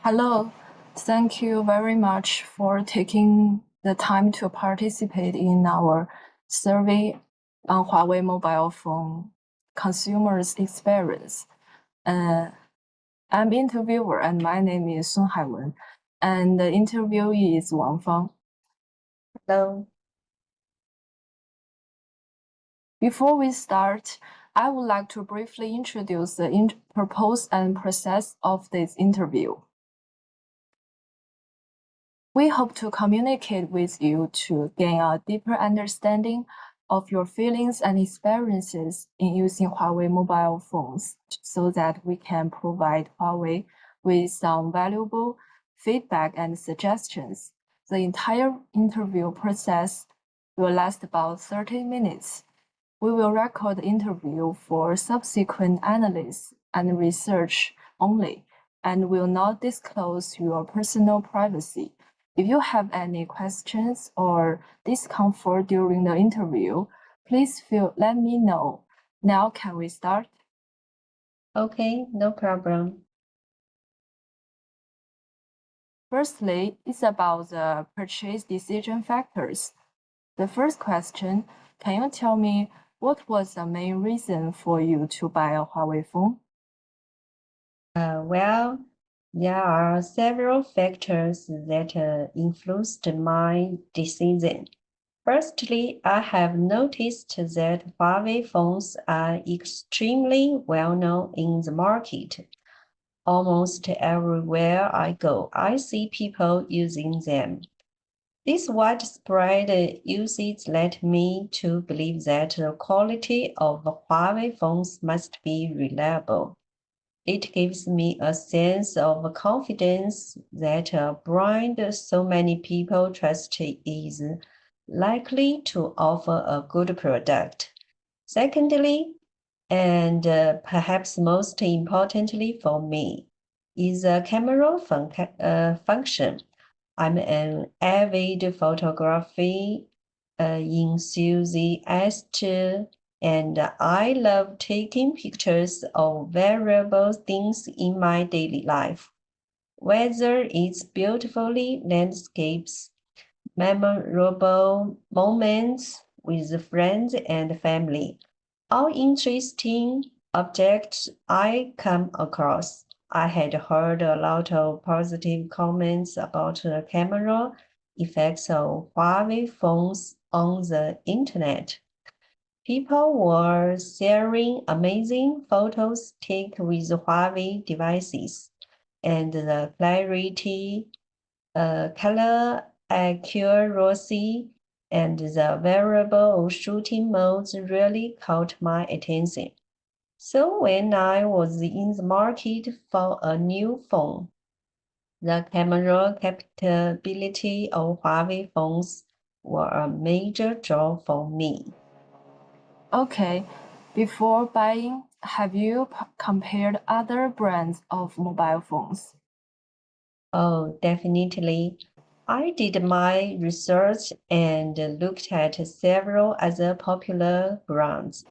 Hello, thank you very much for taking the time to participate in our survey on Huawei mobile phone consumers experience. I'm interviewer and my name is HAIWEN, and the interviewee is FANG. Hello. Before we start, I would like to briefly introduce the purpose and process of this interview. We hope to communicate with you to gain a deeper understanding of your feelings and experiences in using Huawei mobile phones so that we can provide Huawei with some valuable feedback and suggestions. The entire interview process will last about 30 minutes. We will record the interview for subsequent analysis and research only, and will not disclose your personal privacy. If you have any questions or discomfort during the interview, please let me know. Now, can we start? Okay, no problem. Firstly, it's about the purchase decision factors. The first question, can you tell me what was the main reason for you to buy a Huawei phone? Well, there are several factors that influenced my decision. Firstly, I have noticed that Huawei phones are extremely well known in the market. Almost everywhere I go, I see people using them. This widespread usage led me to believe that the quality of Huawei phones must be reliable. It gives me a sense of confidence that a brand so many people trust is likely to offer a good product. Secondly, and perhaps most importantly for me, is a camera function. I'm an avid photography enthusiast, and I love taking pictures of variable things in my daily life, whether it's beautifully landscapes, memorable moments with friends and family, or interesting objects I come across. I had heard a lot of positive comments about the camera effects of Huawei phones on the internet. People were sharing amazing photos taken with Huawei devices, and the clarity, color accuracy, and the variable shooting modes really caught my attention. So when I was in the market for a new phone, the camera capability of Huawei phones were a major draw for me. Okay, before buying, have you compared other brands of mobile phones? Oh, definitely. I did my research and looked at several other popular brands.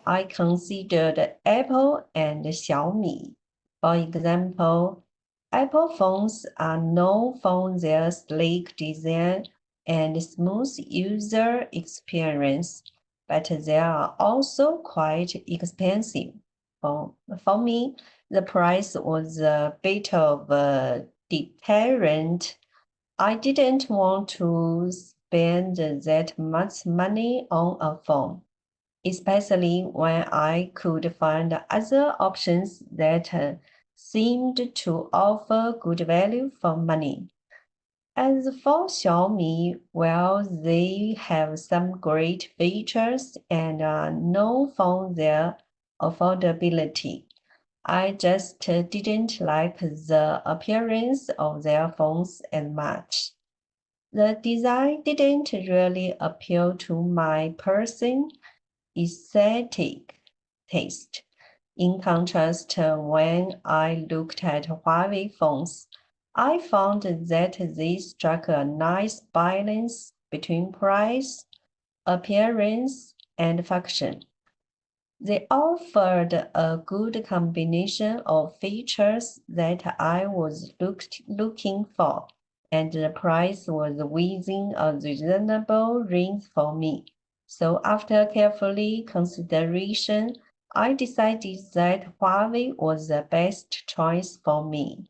I considered Apple and Xiaomi. For example, Apple phones are known for their sleek design and smooth user experience, but they are also quite expensive. For me, the price was a bit of a deterrent. I didn't want to spend that much money on a phone, especially when I could find other options that seemed to offer good value for money. As for Xiaomi, well, they have some great features and are known for their affordability. I just didn't like the appearance of their phones as much. The design didn't really appeal to my person aesthetic taste. In contrast, when I looked at Huawei phones, I found that they struck a nice balance between price, appearance, and function. They offered a good combination of features that I was looking for, and the price was within a reasonable range for me. So after carefully consideration, I decided that Huawei was the best choice for me.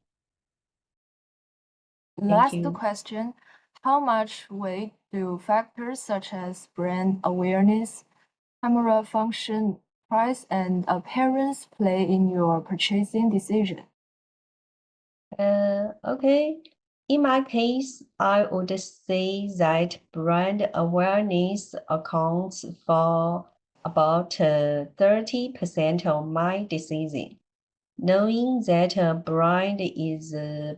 Thank Last you. question, how much weight do factors such as brand awareness, camera function, price, and appearance play in your purchasing decision? Okay. In my case, I would say that brand awareness accounts for about 30% of my decision. Knowing that a brand is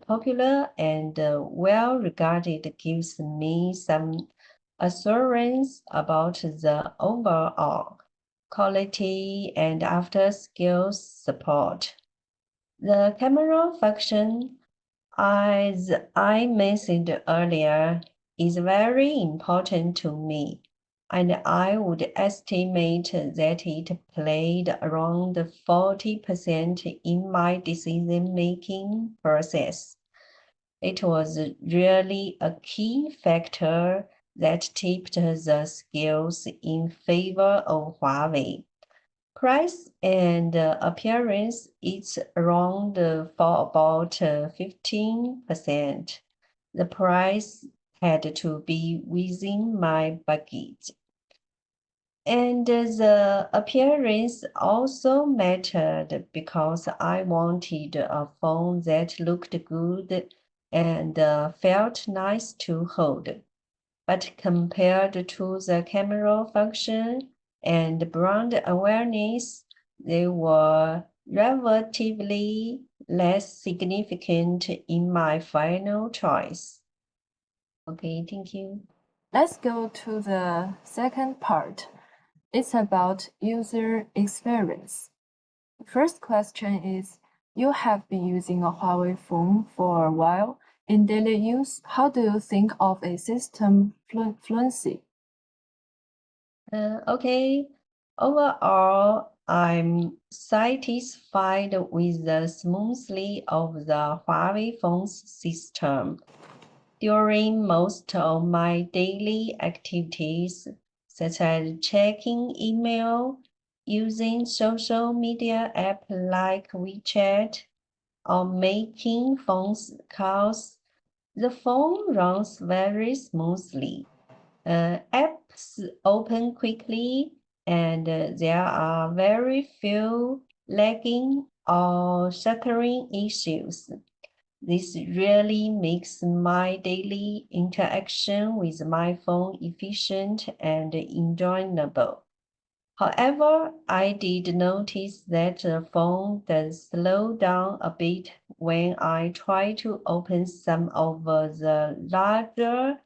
popular and well regarded gives me some assurance about the overall quality and after-sales support. The camera function, as I mentioned earlier, is very important to me, and I would estimate that it played around 40% in my decision-making process. It was really a key factor that tipped the scales in favor of Huawei. Price and appearance is around for about 15%. The price had to be within my budget. And the appearance also mattered because I wanted a phone that looked good and felt nice to hold. But compared to the camera function and brand awareness, they were relatively less significant in my final choice. Okay, thank you. Let's go to the second part. It's about user experience. The first question is, you have been using a Huawei phone for a while. In daily use, how do you think of a system fluency? Okay, overall, I'm satisfied with the smoothly of the Huawei phone's system. During most of my daily activities, such as checking email, using social media app like WeChat, or making phone calls, the phone runs very smoothly. Apps open quickly, and there are very few lagging or stuttering issues. This really makes my daily interaction with my phone efficient and enjoyable. However, I did notice that the phone does slow down a bit when I try to open some of the larger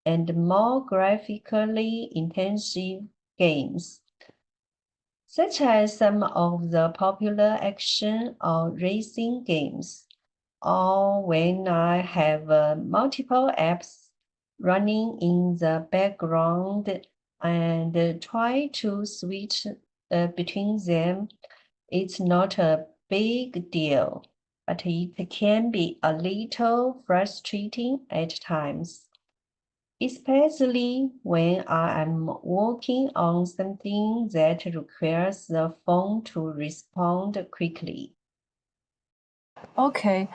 and more graphically intensive games, such as some of the popular action or racing games, or when I have multiple apps running in the background and try to switch between them. It's not a big deal, but it can be a little frustrating at times, especially when I am working on something that requires the phone to respond quickly. Okay,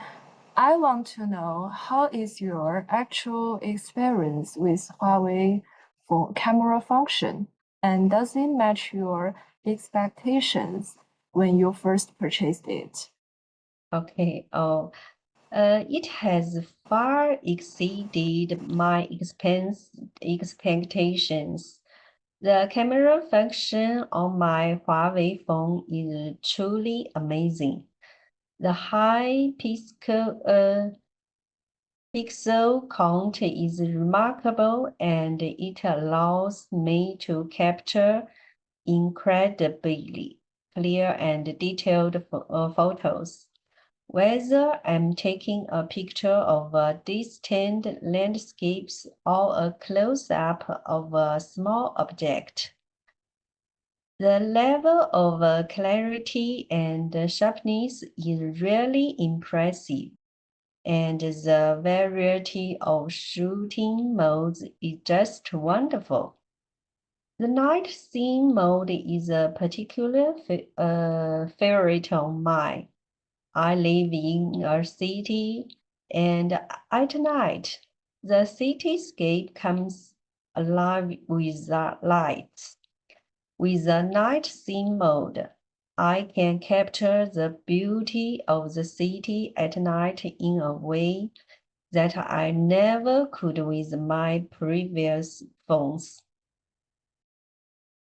I want to know, how is your actual experience with Huawei for camera function, and does it match your expectations when you first purchased it? Okay, it has far exceeded my expectations. The camera function on my Huawei phone is truly amazing. The high pixel count is remarkable, and it allows me to capture incredibly clear and detailed photos. Whether I'm taking a picture of distant landscapes or a close-up of a small object, The level of clarity and sharpness is really impressive, and the variety of shooting modes is just wonderful. The night scene mode is a particular favorite of mine. I live in a city, and at night, the cityscape comes alive with the lights. With the night scene mode, I can capture the beauty of the city at night in a way that I never could with my previous phones.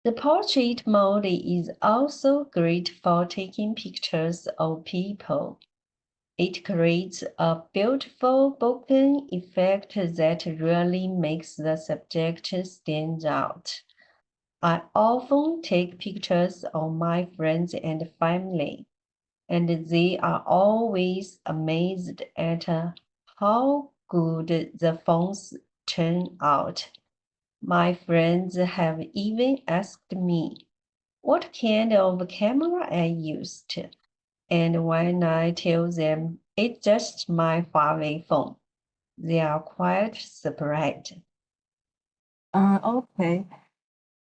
The portrait mode is also great for taking pictures of people. It creates a beautiful bokeh effect that really makes the subject stand out. I often take pictures of my friends and family, and they are always amazed at how good the phones turn out. My friends have even asked me what kind of camera I used, and when I tell them it's just my Huawei phone, they are quite surprised. Okay.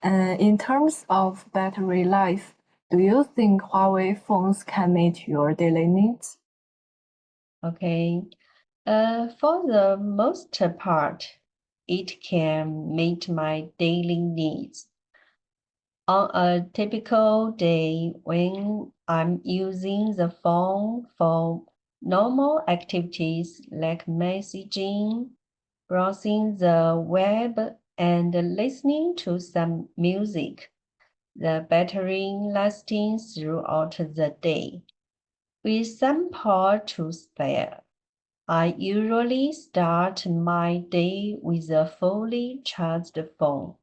In terms of battery life, do you think Huawei phones can meet your daily needs? Okay, for the most part, it can meet my daily needs. On a typical day when I'm using the phone for normal activities like messaging, browsing the web, and listening to some music, the battery lasting throughout the day. With some power to spare, I usually start my day with a fully charged phone.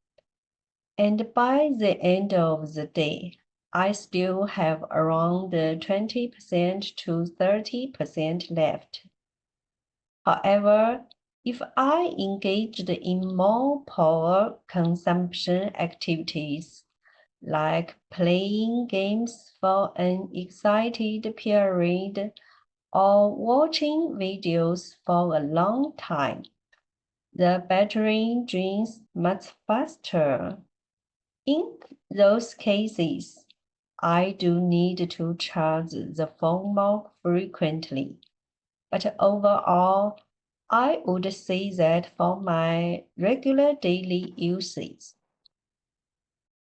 And by the end of the day, I still have around 20% to 30% left. However, if I engaged in more power consumption activities, like playing games for an excited period or watching videos for a long time, the battery drains much faster. In those cases, I do need to charge the phone more frequently. But overall, I would say that for my regular daily usage,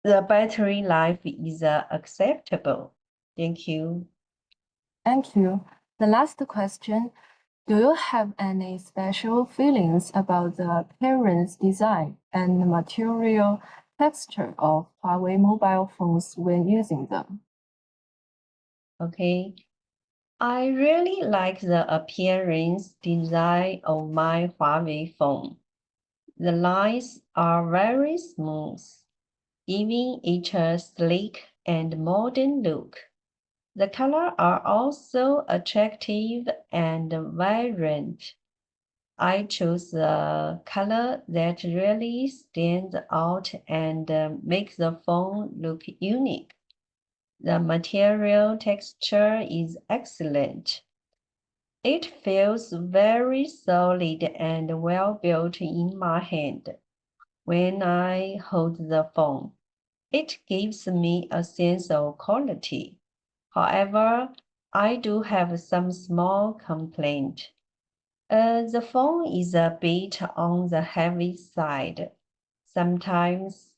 the battery life is acceptable. Thank you. Thank you. The last question, do you have any special feelings about the appearance, design, and material texture of Huawei mobile phones when using them? Okay. I really like the appearance design of my Huawei phone. The lines are very smooth, giving it a sleek and modern look. The colors are also attractive and vibrant. I chose a color that really stands out and makes the phone look unique. The material texture is excellent. It feels very solid and well built in my hand. When I hold the phone, it gives me a sense of quality. However, I do have some small complaint. The phone is a bit on the heavy side. Sometimes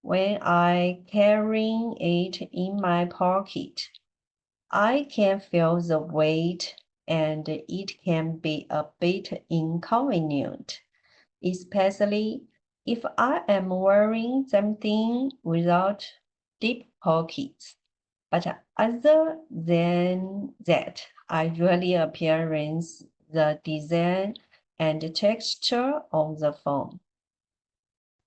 when I carrying it in my pocket, I can feel the weight and it can be a bit inconvenient, especially if I am wearing something without deep pockets. But other than that, I really appearance, the design, and the texture of the phone.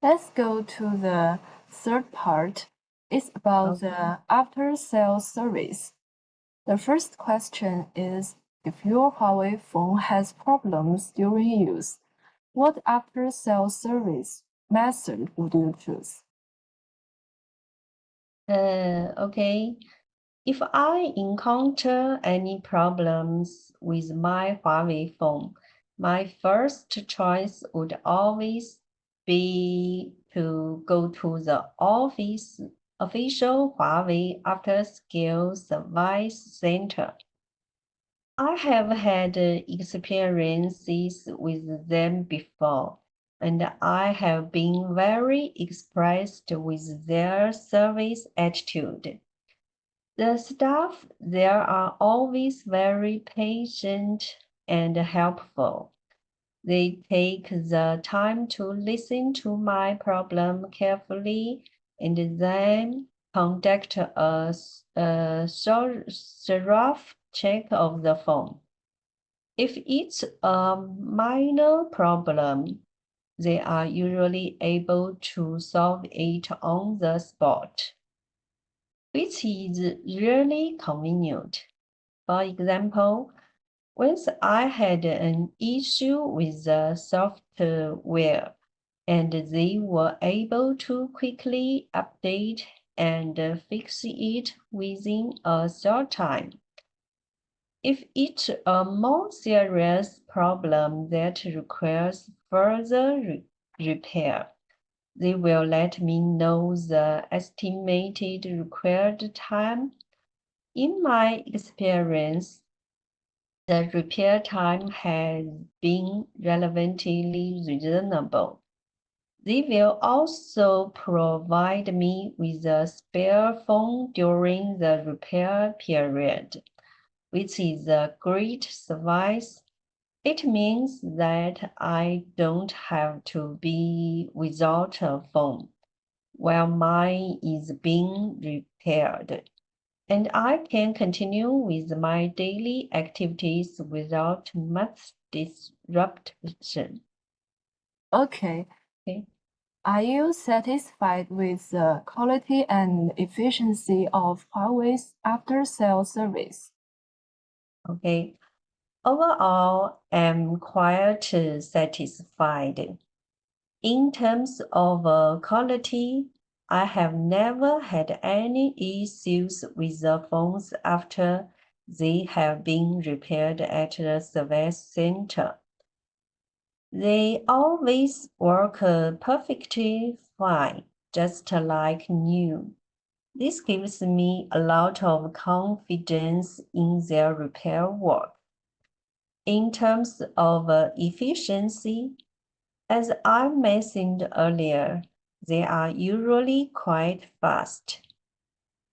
Let's go to the third part. It's about Okay. the after-sales service. The first question is, if your Huawei phone has problems during use, what after-sales service method would you choose? Okay. If I encounter any problems with my Huawei phone, my first choice would always be to go to the official Huawei after-sale service center. I have had experiences with them before, and I have been very impressed with their service attitude. The staff there are always very patient and helpful. They take the time to listen to my problem carefully and then conduct a thorough check of the phone. If it's a minor problem, they are usually able to solve it on the spot, which is really convenient. For example, once I had an issue with the software, and they were able to quickly update and fix it within a short time. If it's a more serious problem that requires further repair, they will let me know the estimated required time. In my experience, the repair time has been relatively reasonable. They will also provide me with a spare phone during the repair period, which is a great service. It means that I don't have to be without a phone while mine is being repaired, and I can continue with my daily activities without much disruption. Okay. Okay. Are you satisfied with the quality and efficiency of Huawei's after-sale service? Okay. Overall, I'm quite satisfied. In terms of quality, I have never had any issues with the phones after they have been repaired at the service center. They always work perfectly fine, just like new. This gives me a lot of confidence in their repair work. In terms of efficiency, as I mentioned earlier, they are usually quite fast,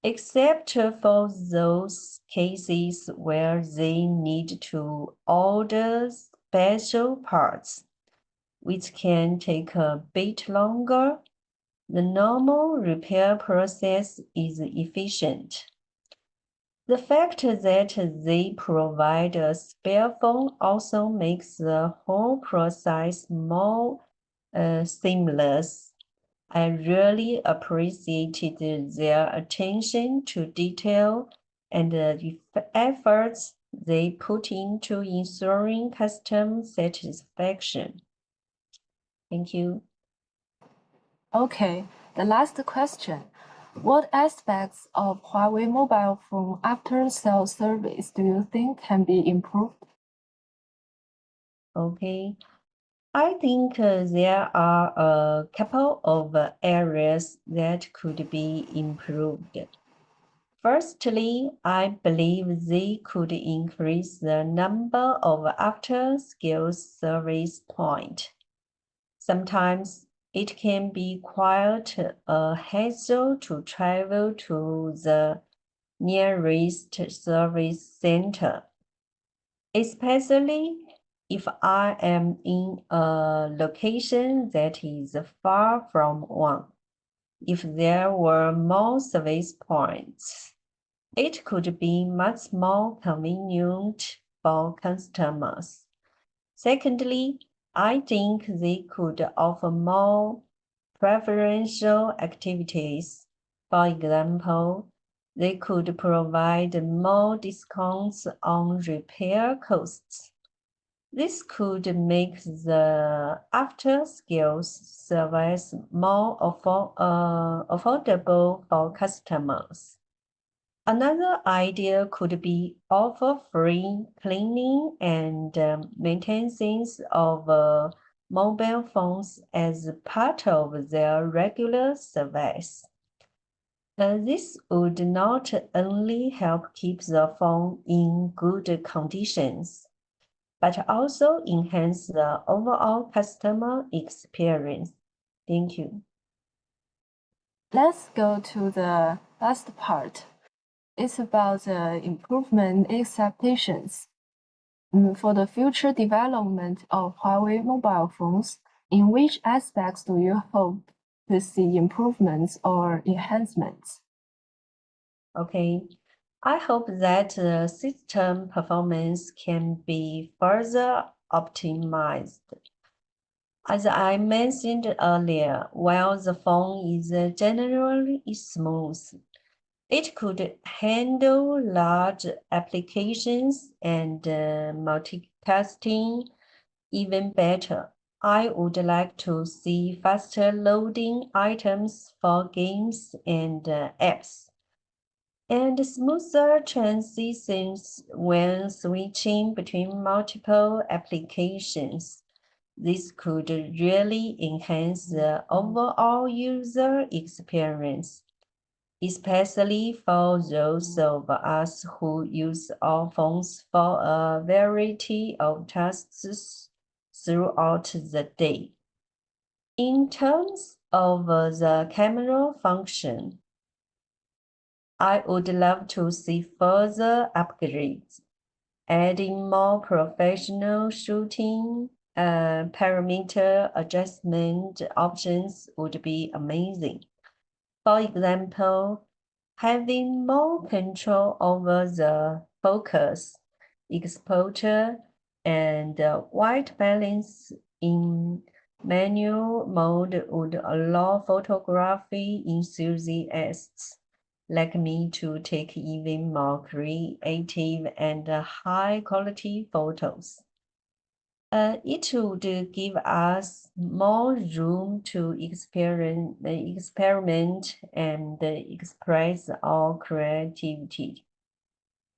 except for those cases where they need to order special parts, which can take a bit longer. The normal repair process is efficient. The fact that they provide a spare phone also makes the whole process more seamless. I really appreciated their attention to detail and the efforts they put into ensuring customer satisfaction. Thank you. Okay, the last question. What aspects of Huawei mobile phone after-sale service do you think can be improved? Okay. I think there are a couple of areas that could be improved. Firstly, I believe they could increase the number of after-sale service points. Sometimes it can be quite a hassle to travel to the nearest service center, especially if I am in a location that is far from one. If there were more service points, it could be much more convenient for customers. Secondly, I think they could offer more preferential activities. For example, they could provide more discounts on repair costs, This could make the after-sales service more affordable for customers. Another idea could be offer free cleaning and maintenance of mobile phones as part of their regular service. This would not only help keep the phone in good conditions, but also enhance the overall customer experience. Thank you. Let's go to the last part. It's about the improvement expectations. For the future development of Huawei mobile phones, in which aspects do you hope to see improvements or enhancements? Okay, I hope that the system performance can be further optimized. As I mentioned earlier, while the phone is generally smooth, it could handle large applications and multitasking even better. I would like to see faster loading items for games and apps, and smoother transitions when switching between multiple applications. This could really enhance the overall user experience, especially for those of us who use our phones for a variety of tasks throughout the day. In terms of the camera function, I would love to see further upgrades, adding more professional shooting, parameter adjustment options would be amazing. For example, having more control over the focus, exposure, and white balance in manual mode would allow photography enthusiasts like me to take even more creative and high-quality photos. It would give us more room to experiment and express our creativity.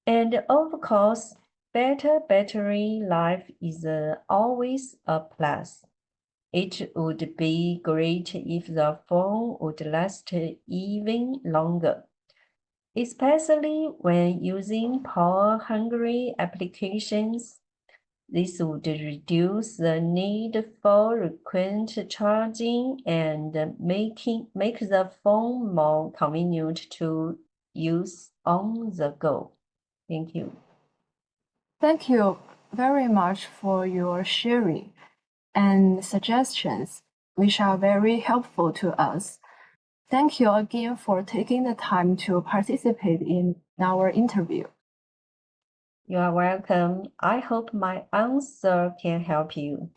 And of course, better battery life is always a plus. It would be great if the phone would last even longer, especially when using power-hungry applications. This would reduce the need for frequent charging and make the phone more convenient to use on the go. Thank you. Thank you very much for your sharing and suggestions, which are very helpful to us. Thank you again for taking the time to participate in our interview. You are welcome. I hope my answer can help you.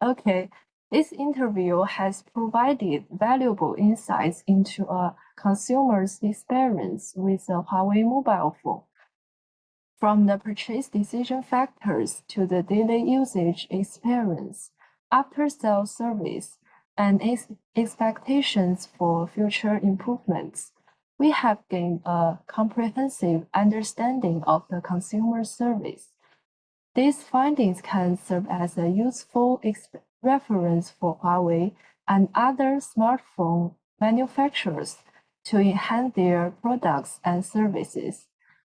Okay, this interview has provided valuable insights into a consumer's experience with a Huawei mobile phone. From the purchase decision factors to the daily usage experience, after-sales service, and expectations for future improvements, we have gained a comprehensive understanding of the consumer service. These findings can serve as a useful reference for Huawei and other smartphone manufacturers to enhance their products and services,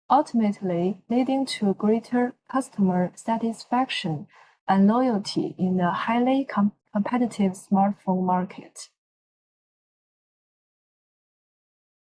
ultimately leading to greater customer satisfaction and loyalty in the highly competitive smartphone market.